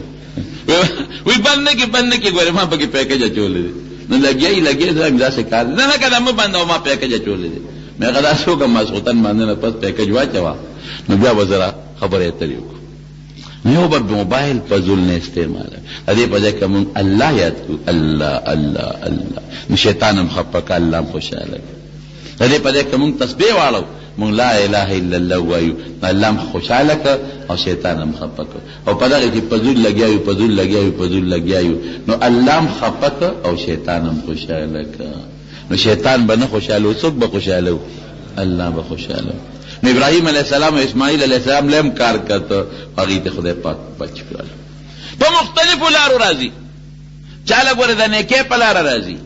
وایي بند نه کړې ګورې ما پکې پیکج اچولی دی نو لګیا زه هم داسې کار نه نه که دا مه بندوه ما پیکج اچولی دی مې هغه داسې وکړم ماسخوتن باندې نه پس پیکج واچوه نو بیا به زه خبرې اترې وکړو. نو یو به موبایل فضول نه استعماله د دې په ځای که مونږ الله یاد کړو الله الله الله نو شیطان هم خفه که الله هم خوشحاله کړه. د دې په ځای که مونږ تسبیح واړو مونږ لا اله الا الله وایو نو الله هم خوشحاله کړه او شیطان هم خفه کړه. او په دغه کې فضول لګیا یو نو الله هم خفه کړه او شیطان هم خوشحاله کړه. نو شیطان به نه خوشحاله و څوک به خوشحاله و الله به خوشحاله و. نو ابراهیم علیہ السلام او اسماعیل علیہ السلام لم کار کړه هغې ته خدای پاک بچ کړل. په مختلفو لارو راځي چاله ګوره د نیکۍ په لاره راځي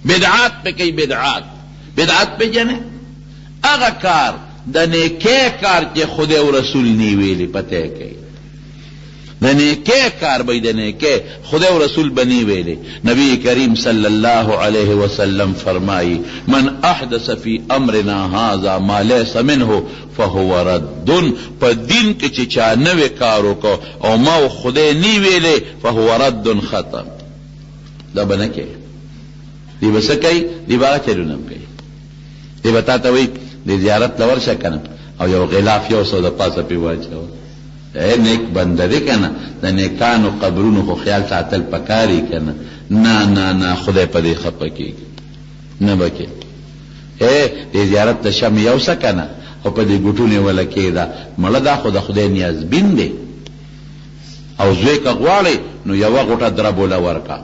بدعات پې کوي بدعات پېژنې هغه کار د نیکۍ کار چې خدای او رسول نی ویلي پته کوي د نیکۍ کار به د نیکۍ خدای او رسول به نی ویلي. نبی کریم صلی الله علیه وسلم فرمایي من احدث فی امرنا هذا ما لیس منه فهو رد. په دین کې چې چا نوی کار وکړو او ما خدای نی ویلي فهو رد ختم. دا به نه کوي دی به څه کوي دی به هغه چلونه هم کوي دی به تا ته وایي د زیارت له ورشه که نه او یو غلاف یو سو د پاسه پې واچوه نیک بنده دی که نه د نیکانو قبرونو خو خیال ساتل پکاري که نه نه نه نه خدای په دې خفه کېږي نه به کوي د زیارت د شم یو څه که نه خو په دې ګوټونې وله کېده مړه دا خو د خدای نیازبین دی او زوی که غواړې نو یوه غوټه دربوله ورکه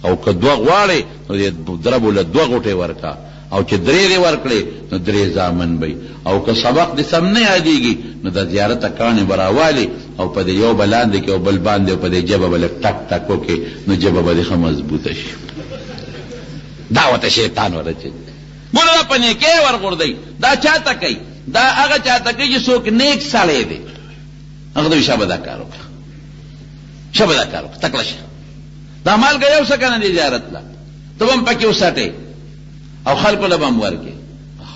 او که دوه غواړې نو دربوله دوه غوټې ورکه او چې درې دې ورکړې نو درې زامن به او که سبق دې سم نه یادېږي نو د زیارته کاڼې به راوالې او په دې یو به لاندې کې او بل باندې او په دې ژبه به لږ ټک ټک وکړې نو ژبه به دې ښه مضبوطه شي. دا ورته شیطان ورچوي ګوره دا په نیکۍ ورغورځوي. دا چاته کوي دا هغه چاته کوي چې څوک نیک سړی دی هغه ته وایي شابه دا کار وکړه تکړه شه دا مالګه یو څه که نه دی زیارت له ته به هم پکې وسټې او خلقو له به هم ورکې.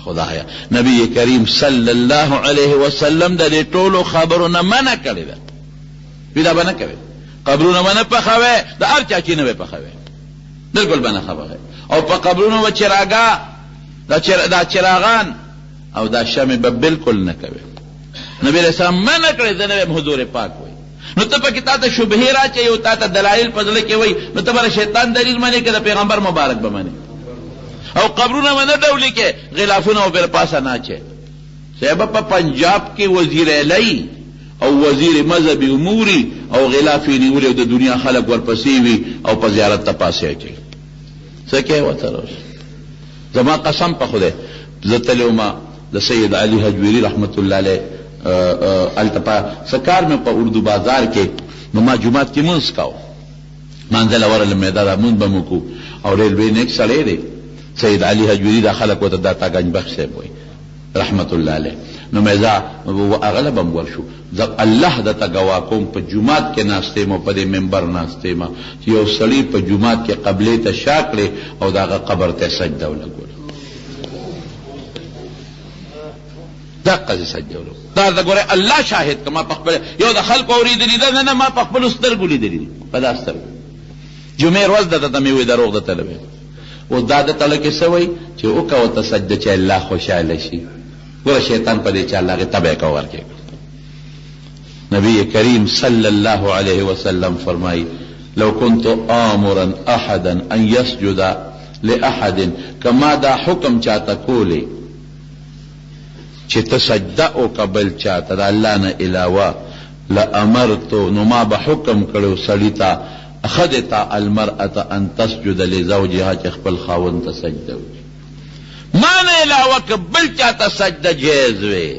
خدایا نبی کریم صلی الله علیه وسلم د دې ټولو خبرو نه منع کړې ده وی دا به نه کوي قبرونه به نه پخوي د هر چا چې نه به پخوي بلکل به نه خبره او په قبرونو به دا چراغان او دا شمع به بلکل نه کوي. نبی علیہ السلام منع کړې ده نه به حضور پاک وي. نو ته پکې تا ته شبهې راچوي او تا ته دلایل په زړه کې وایي نو ته به شیطان دلیل منې که د پیغمبر مبارک به منې او قبرونه به نه ډولې کې غلافونه او بر پاسه ناچې صاحب په پنجاب کې وزیر اعلی او وزیر مذهبي اموري او غلافې نیولې او د دنیا خلک ورپسې وي او په زیارت ته پاسې اچوي څه کوې ورته روش. زما قسم په خدای زه تللی وم د سید علي هجویري رحمت الله علیه هلته په څه کار مې په اردو بازار کې نو ما جومات کې مونځ کاو منزله ورله میده دا مونځ به مو کو او ډېر لوی نیک سړی دی سید علي هجویري دا خلک ورته دا تاګنج بخش صاحب وایي رحمت الله علیه. نو مې زه هغه له به م ورشو زه الله درته ګواه کوم په جومات کې ناست یم او په دې منبر ناست یم چې یو سړي په جومات کې قبلې ته شا کړې او د هغه قبر ته سجده ولګوله دقه سجده ولګوله دا د ګوره الله شاهد که ما په خپله یو د خلکو اورېدلي ده نه ما په خپلو سترګو لیدلي دي په دا سترګو جمعې ورځ ده ته مې وې دروغ ده تلوې اوس دا د تله کې څه وایي چې وکه ورته سجده چې الله خوشحاله شي ګوره شیطان په دې چې الله هغې تبه یې ورکړي نبی کریم صلی الله علیه وسلم فرمایي لو كنت آمرا احدا ان يسجد لأحد کما دا حکم چاته کولی چې ته سجده وکړه چاته د الله نه علاوه لامرتو نو ما به حکم کړو سړي ته اخذت المرأة ان تسجد لزوجها چې خپل خاوند ته سجده وکړي ما نه علاوه که بل چاته سجده جایز وي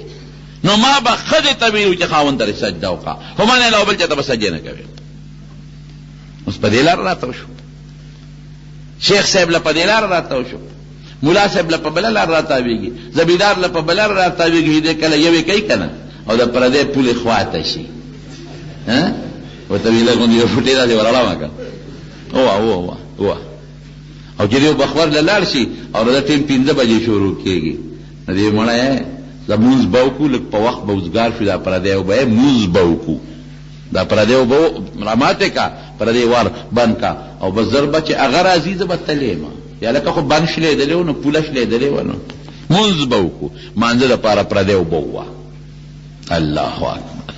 نو ما به ښځې ته ویلو چې خاوند ته سجده وکړه خو ما نه علاوه بل چاته به سجدې نه کوي اوس په دې لاره راتاو شو شیخ صاحب له په دې لاره راتاو شو ملا صاحب له په بله لاره راتاویږي زمیندار له په بله لاره راتاویږي دې کله یوې کوي که نه او د پردې پولې خواته شي ورته ویله غوندې یو فوټې داسې ورړمه کړه اوه او چې یو بخور له لاړ شي او د ټیم 5 بجې شروع کېږي نو دې مړی زمونځ به وکړو لږ په وخت به وزګار شو دا پردی اوبه یې مونځ به وکړو دا پردی اوبه راماتې کا پردی وار بند کا او بس زر به چې هغه راځي زه به تللی یم یا لکه خو بند شلیدلې و نو پوله شلیدلې و نو مونځ به وکړو مانځه دپاره پردی اوبه ووه الله اکبر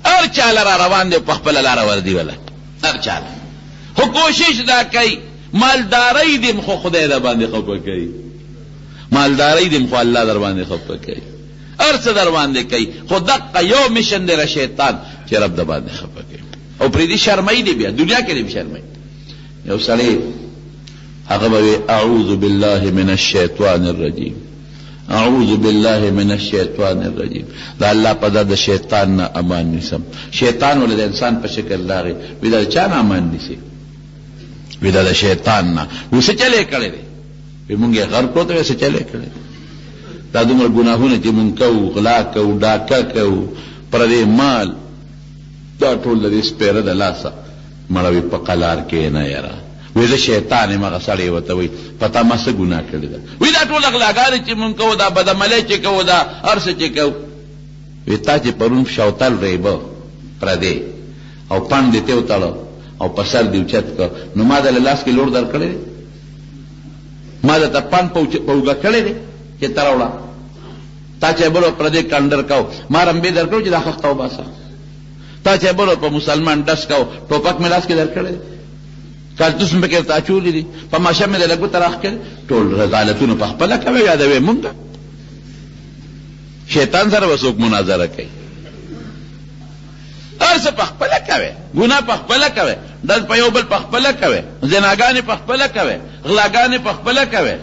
هر چا لره روان دی په خپله لاره وردي وله هر چا خو کوشش دا کوي مالدارۍ دې خو خدای در باندې خفه کوي مالدارۍ دې خو الله در باندې خفه کوي هر څه در باندې کوي خو دقه یو مشن دی شیطان چې رب در باندې خفه کوي او پرې دې شرمۍ دی بیا دنیا کې دې شرمۍ یو سړی هغه به اعوذ بالله من الشیطان الرجیم اعوذ بالله من الشیطان الرجیم دا الله په د شیطان نه امان نیسم شیطان ولې د انسان په شکل راغی وی دا چا نه امان نیسي وی دا د شیطان نه و څه چلې کړی دی وی مونږ یې غر کړو ته څه چلې کړی دا دومره ګناهونه چې مونږ کوو غلا کوو ډاکه کوو پردې مال دا ټول د دې سپېره د لاسه مړوي په قلار کې نه یاره وی دا شیطان یم هغه سړی ورته وایي پتا ما څه ګناه کړې ده وی دا ټول غلاګانې چې مونږ کوو دا بدعملۍ چې کوو دا هر څه چې کوو وی تا چې پرون شوتل ریبه پردې او پڼ دې ته وتړه او په سر دې اوچت کړ نو ما د لاس کې لوړ در کړی دی ما درته پڼ په اوږه کړی دی چې ته راوړه تا چې بلو پردې کنډر کو ما رمبې در کړو چې دا خښته وباسه تا چې بلو په مسلمان ډس کو ټوپک مې لاس کې در کړی دی کارتوس مې پکې ورته اچولي دي په ماشه مې د لږ ګوته راښکلې ټول رضالتونه په خپله کوې یادوې مونږ شیطان سره به څوک مناظره کوي هر څه په خپله کوې ګناه په خپله کوې ډز په یو بل په خپله کوې زناګانې په خپله کوې غلاګانې په خپله کوې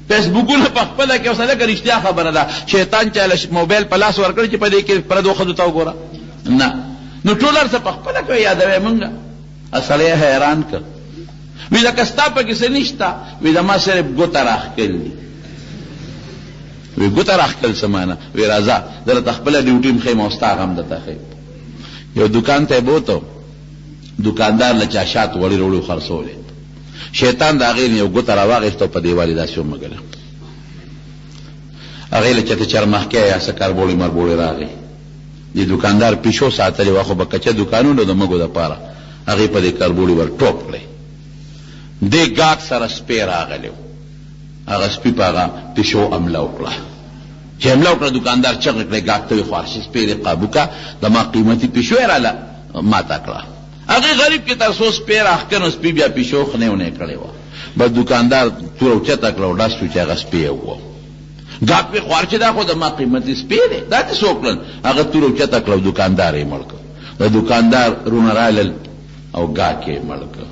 فیسبوکونه په خپله کوې اوس هلکه رښتیا خبره ده شیطان چاله موبایل په لاس ورکړي چې په دې کې پردو ښځو ته وګوره نه نو ټول هر څه په خپله کوې یادوې مونږ سړی حیران کړ وی لکه ستا پکې څه نشته وی د ما صرف ګوته راښکل دي وی ګوته راښکل څه معنه وی راځه زه درته خپله ډیوټي م ښیم او ستا غم درته ښیم یو دکان ته یې بوته دکاندار له چا شات وړي روړي خرڅولې شیطان د هغې نه یو ګوته راواغېسته او په دیوال یې داسې ومږله هغې له چېرته چرمحکۍ یا څه کربوړي مربوړي راغی دې دکاندار پیشو ساتلې وه خو به کچه دکانونو د مږو دپاره هغې په دې کربوړي ور ټوپ کړی دې ګاک سره سپی راغلی و هغه سپي په هغه پیشو حمله وکړه چې حمله وکړه دکاندار چغې کړی ګاک ته ویې خوارشي سپی دې قابو که زما قیمتي پیشو یې راله ماته کړه هغې غریب کې تر څو سپی راښکه نو سپي بیا پیشو خنې ونې کړې وه بس دکاندار توره اوچته کړه او ډس شو چې هغه سپی یې ووه ګاک پې خوار چې دا خو زما قیمتي سپی دی دا دې څه وکړل هغه توره اوچته کړه او دکاندار یې مړ کړ د دکاندار رونه رالل او ګاکې مړ کړ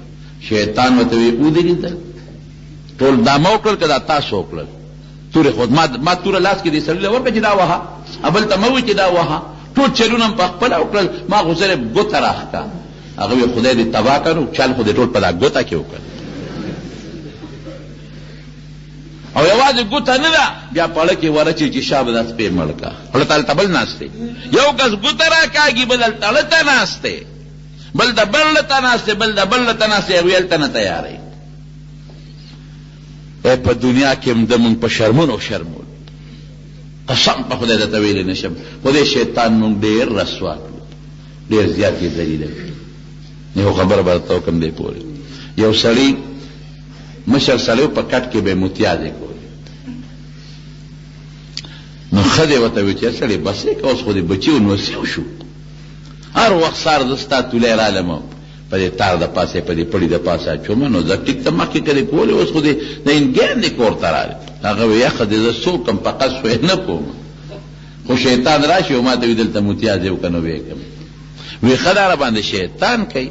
شیطان ورته وی ودرېدل ټول دا ما وکړل که دا تاسو وکړل تورې خو ما توره لاس کې دې سړي له ورکړه چې دا وهه بل ته مه وایي چې دا وهه ټول چلونه م په خپله وکړل ما خو صرف ګوته راښکه هغه وی خدای دې تباه کړو چل خو دې ټول په دا ګوته کې وکړل او یوازې ګوته نه ده بیا پړه کې ورچې چې شا به دا سپی مړ کا خله ته هلته بل ناست دی یو کس ګوته راکاږي بل هلته هلته ناست دی بل د بل ته ناسته بل د بل ته ناسته یو یل ته نه تیاری په دنیا کې هم د مونږ په شرمونو شرمول قسم په خدای درته ویلی نشم خدای شیطان مونږ ډېر رسوا کړو ډېر زیات یې ذلیله کړو یو خبره به کوم دی پورې یو سړی مشر سړی په کټ کې به متیازې کولې نو ښځې ورته وایي چې سړی بس یې که اوس خو دې بچي و نو سیو شو هر وخت سهار زه ستا تولی رالم په دې تار د پاسه په دې پړي د پاسه اچوم نو زه ټیک ته مخکې کړې کولې اوس خو دې د انګیان دې کور ته راغلی هغه وایي یخه دې زه څوک یم فقط سوی نه کوم خو شیطان راشي او ما ته وي دلته متیازې وکړه نو ویې کړم وی ښه دا راباندې شیطان کوي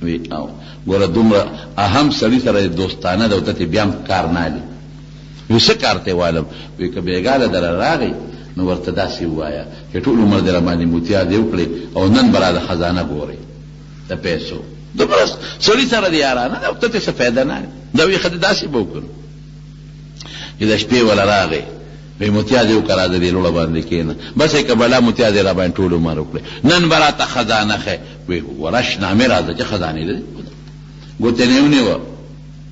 وی او ګوره دومره اهم سړي سره دوستانه ده او ته بیا هم کار نه لي وی څه کار ته والم وی که بېګاله دره راغی نو ورته داسې ووایه چې ټول عمر دې راباندې متیازې وکړې او نن به را د خزانه ګورې د پیسو دومره سړي سره د یارانه ده او ته څه فایده نه دا وی ښه داسې به وکړو چې د شپې وله راغی وی متیازې وکړه راځه دې لوړه باندې کښېنه بس یې که بلا متیازې راباندې ټول عمر وکړې نن به راته خزانه ښې وی ورش نامې راځه چې خزانې لري ګوتې نه یې ونیوه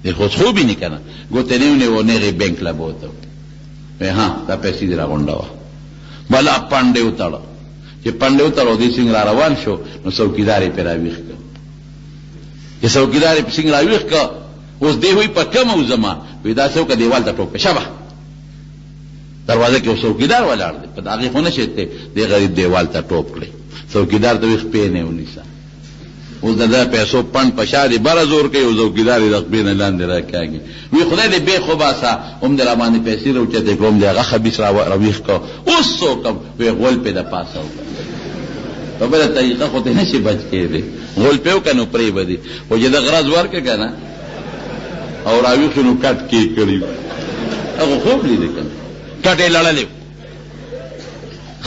دی خو خوب ویني که نه ګوتې نه یې ونیوه نېغې بینک له بوته وی ها دا پیسې دې راغونډوه بلا پنډې وتړه چې پنډې وتړه دې څنګه را روان شو نو څوکیدار یې پرې راویښ کړ چې څوکیدار یې څنګه راویښ کړ اوس دې وایي په کمه وځما وی داسې وکړه دیوال ته ټوپ شبه دروازه کې یو څوکیدار ولاړ دی په هغې خو نه شي دې غریب دیوال ته ټوپ کړی څوکیدار ته وایي خپې نه ونیسه اوس د ده پیسو پنډ په شا دې بره زور کوي او څوکیدار یې د خپې نه لاندې راکاږي وی خدای دې بې خو باسه هم دې راباندې پیسې راوچتې کړو هم دې هغه خبیث راویښ کړو اوس څوک یم وی غول پې د پاسه وکړه په بله طریقه خو ته نه شي بچ کېدی غول پې وکړه نو پرې به دي خو چې د غرض ورکړه که نه او راویښ شو نو کټ کې کړي هغه خوب لیدې که نه کټ یې لړلی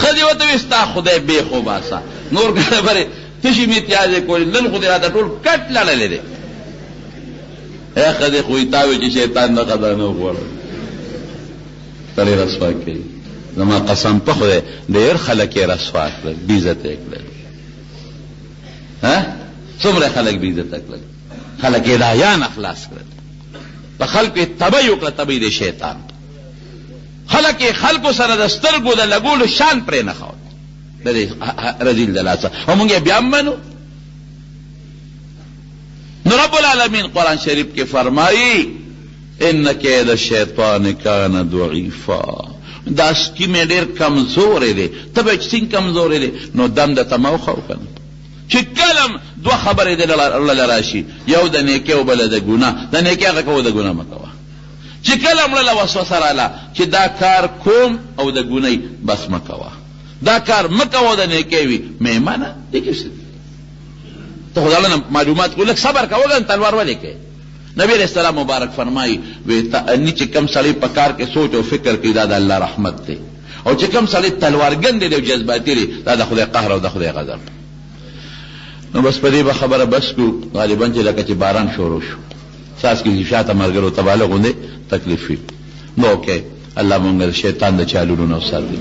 ښځې ورته وایي ستا خدای بې خو باسه نور خبرې تشي متیازې کولې نن خو دې راته ټول کټ لړلی دی ای ښځې خو یې تا وایي چې شیطان نه خزانه وغواړه سړی رسوا کوي زما قسم په خدای ډېر خلک یې رسوا کړل بېعزته یې کړل څومره خلک بېعزته کړل خلک یې د حیا نه خلاص کړل په خلکو یې تبۍ وکړه تبۍ د شیطان خلک یې خلکو سره د سترګو د لګولو شان پرې نه ښود د دې رذیل د لاسه او موږ یې بیا هم منو نو رب العالمین قرآن شریف کې فرمایي ان کید الشیطان کان ضعیفا دا سکیم یې ډېر کمزوری دی ته به چې څنګه کمزوری دی نو دم درته مه وښه وکنه چې کله دوه خبرې د لړله راشي یو د نیکۍ او بله د ګناه د نیکۍ هغه کوه د ګناه مه کوه چې کله مړله وسوسه راله چې دا کار کوم او د ګنۍ بس مه کوه دا کار مه کوه د نیکۍ وي مېمنه دې کې څه ته خو دله معلومات کو لږ صبر کوه ګن تلوار ولې کوې نبی علیہ السلام مبارک فرمایي وی تأني چې کم سړی په کار کې سوچ او فکر کوي دا د الله رحمت دی او چې کم سړی تلوارګن دی او جذباتي دی دا د خدای قهر او د خدای غضب نو بس په دې به خبره بس کو غالبا چې لکه چې باران شروع شو ساس کې شاته مرګرو تباله غوندې تکلیف وي نو اوکې الله مونږ شیطان د چالونو نو سر دی